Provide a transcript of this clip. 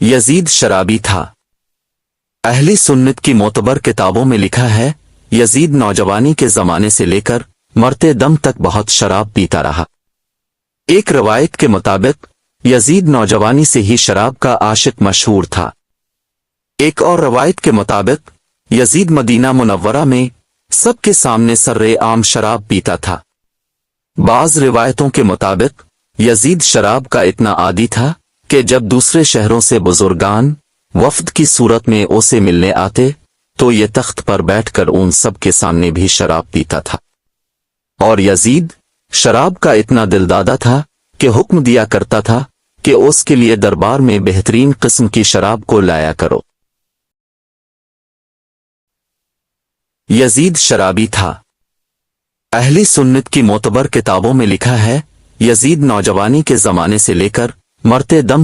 Yazid शराबी था। Ahli सुन्नत की मोतबर किताबों में लिखा है, यजीद नौजवानी के जमाने से लेकर मरते दम तक बहुत शराब पीता रहा। एक रवायत के मुताबिक यजीद नौजवानी से ही शराब का आशिक मशहूर था। एक और रवायत के मुताबिक यजीद मदीना मुनव्वरा में सबके सामने सर्रे आम शराब पीता था। बाज रिवायतों के मुताबिक यजीद शराब का इतना आदी था कि जब दूसरे शहरों से बुजुर्गान वफ्द की सूरत में उसे मिलने आते तो ये तख्त पर बैठकर उन सब के सामने भी शराब पीता था। और यजीद शराब का इतना दिलदादा था कि हुक्म दिया करता था कि उसके लिए दरबार में बेहतरीन किस्म की शराब को लाया करो। यजीद शराबी था। अहली सुन्नत की मोतबर किताबों में लिखा है, यजीद नौजवानी के जमाने से लेकर मरते दम